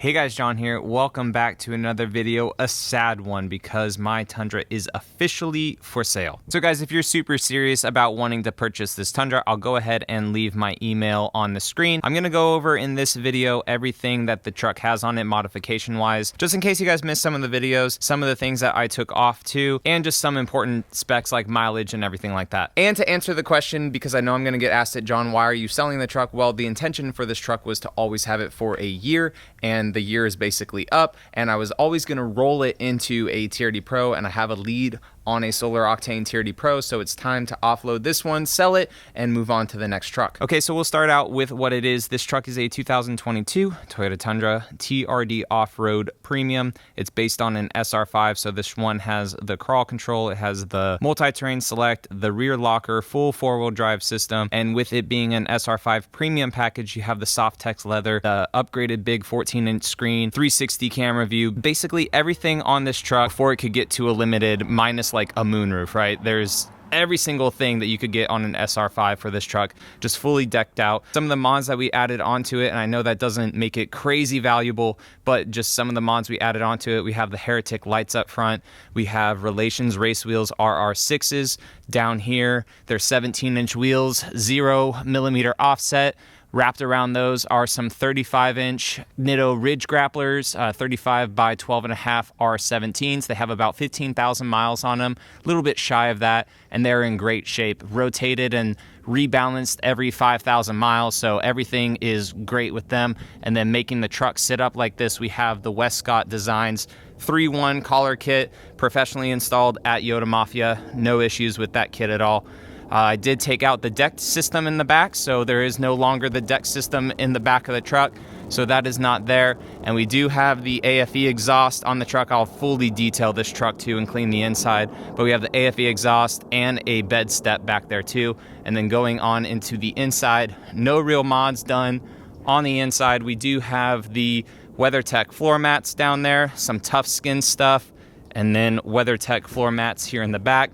Hey guys, John here. Welcome back to another video, a sad one because my Tundra is officially for sale. So guys, if you're super serious about wanting to purchase this Tundra, I'll go ahead and leave my email on the screen. I'm gonna go over in this video everything that the truck has on it modification wise, just in case you guys missed some of the videos, some of the things that I took off too, and just some important specs like mileage and everything like that. And to answer the question, because I know I'm gonna get asked it, John, why are you selling the truck? Well, the intention for this truck was to always have it for a year, and the year is basically up, and I was always going to roll it into a TRD Pro, and I have a lead on a solar octane TRD Pro, so it's time to offload this one, sell it, and move on to the next truck. Okay, so we'll start out with what it is. This truck is a 2022 Toyota Tundra TRD Off-Road Premium. It's based on an SR5, so this one has the crawl control, it has the multi-terrain select, the rear locker, full four-wheel drive system, and with it being an SR5 Premium package, you have the soft text leather, the upgraded big 14-inch screen, 360 camera view, basically everything on this truck before it could get to a limited minus like a moonroof, right? There's every single thing that you could get on an SR5 for this truck, just fully decked out. Some of the mods that we added onto it, and I know that doesn't make it crazy valuable, but just some of the mods we added onto it. We have the Heretic lights up front. We have Relations race wheels RR6s down here. They're 17-inch wheels, 0mm offset. Wrapped around those are some 35-inch Nitto Ridge grapplers, 35 by 12.5 R17s. They have about 15,000 miles on them, a little bit shy of that, and they're in great shape. Rotated and rebalanced every 5,000 miles, so everything is great with them. And then making the truck sit up like this, we have the Westcott Designs 3-1 collar kit, professionally installed at Yoda Mafia. No issues with that kit at all. I did take out the deck system in the back, so there is no longer the deck system in the back of the truck, so that is not there. And we do have the AFE exhaust on the truck. I'll fully detail this truck too and clean the inside, but we have the AFE exhaust and a bed step back there too. And then going on into the inside, no real mods done. On the inside, we do have the WeatherTech floor mats down there, some tough skin stuff, and then WeatherTech floor mats here in the back.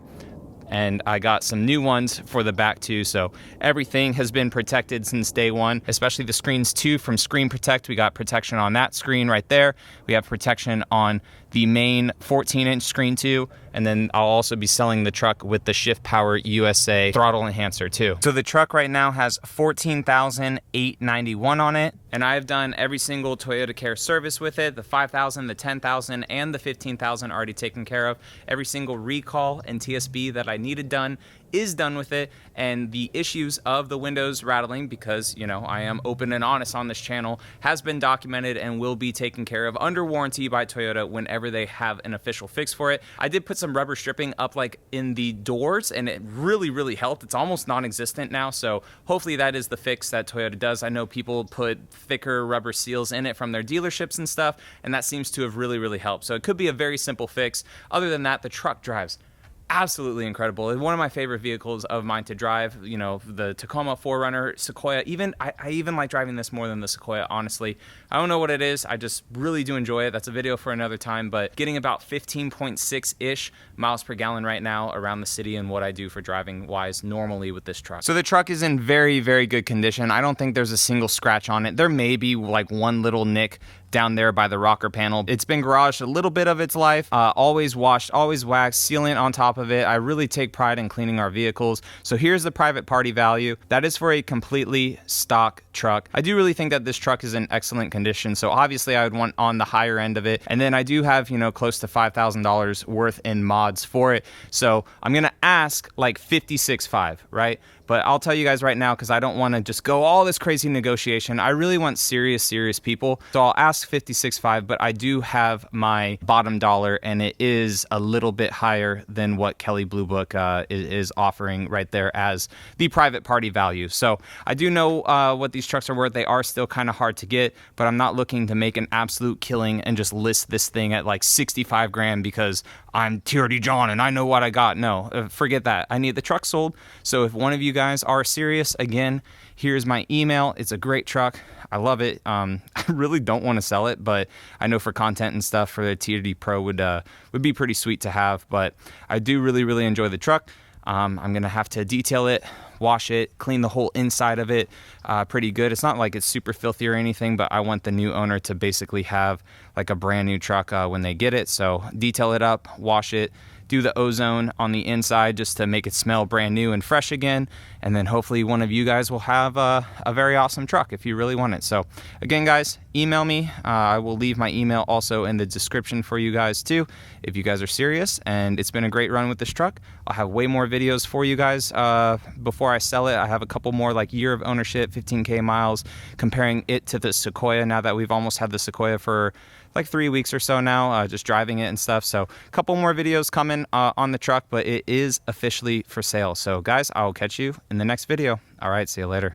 And I got some new ones for the back too, so everything has been protected since day one, especially the screens too from Screen Protect. We got protection on that screen right there. We have protection on the main 14-inch screen too, and then I'll also be selling the truck with the Shift Power USA throttle enhancer too. So the truck right now has 14,891 on it, and I've done every single Toyota Care service with it. The 5,000, the 10,000, and the 15,000 already taken care of. Every single recall and TSB that I needed done is done with it, and the issues of the windows rattling, because you know I am open and honest on this channel, has been documented and will be taken care of under warranty by Toyota whenever they have an official fix for it. I did put some rubber stripping up like in the doors, and it really helped. It's almost non-existent now, so hopefully that is the fix that Toyota does. I know people put thicker rubber seals in it from their dealerships and stuff, and that seems to have really helped. So it could be a very simple fix. Other than that, the truck drives absolutely incredible. It's one of my favorite vehicles of mine to drive. You know, the Tacoma 4Runner, Sequoia, I even like driving this more than the Sequoia, honestly. I don't know what it is, I just really do enjoy it. That's a video for another time, but getting about 15.6-ish miles per gallon right now around the city and what I do for driving wise normally with this truck. So the truck is in very good condition. I don't think there's a single scratch on it. There may be like one little nick down there by the rocker panel. It's been garaged a little bit of its life, always washed, always waxed, sealant on top of it. I really take pride in cleaning our vehicles. So here's the private party value. That is for a completely stock truck. I do really think that this truck is in excellent condition, so obviously I would want on the higher end of it. And then I do have, you know, close to $5,000 worth in mods for it, so I'm gonna ask like 56.5, right? But I'll tell you guys right now, because I don't want to just go all this crazy negotiation. I really want serious people. So I'll ask 56.5, but I do have my bottom dollar, and it is a little bit higher than what Kelley Blue Book is offering right there as the private party value. So I do know what these trucks are worth. They are still kind of hard to get, but I'm not looking to make an absolute killing and just list this thing at like 65 grand because I'm bluetrdjon and I know what I got. No, forget that. I need the truck sold. So if one of you guys are serious, again, here's my email. It's a great truck. I love it. I really don't want to sell it, but I know for content and stuff for the TRD Pro would be pretty sweet to have. But I do really enjoy the truck. I'm gonna have to detail it, wash it, clean the whole inside of it pretty good. It's not like it's super filthy or anything, but I want the new owner to basically have like a brand new truck when they get it. So detail it up, wash it, do the ozone on the inside just to make it smell brand new and fresh again. And then hopefully one of you guys will have a very awesome truck if you really want it. So again, guys, email me. I will leave my email also in the description for you guys too, if you guys are serious. And it's been a great run with this truck. I'll have way more videos for you guys before I sell it. I have a couple more like year of ownership, 15K miles, comparing it to the Sequoia now that we've almost had the Sequoia for like 3 weeks or so now, just driving it and stuff. So a couple more videos coming on the truck, but it is officially for sale. So guys, I'll catch you in the next video. All right, see you later.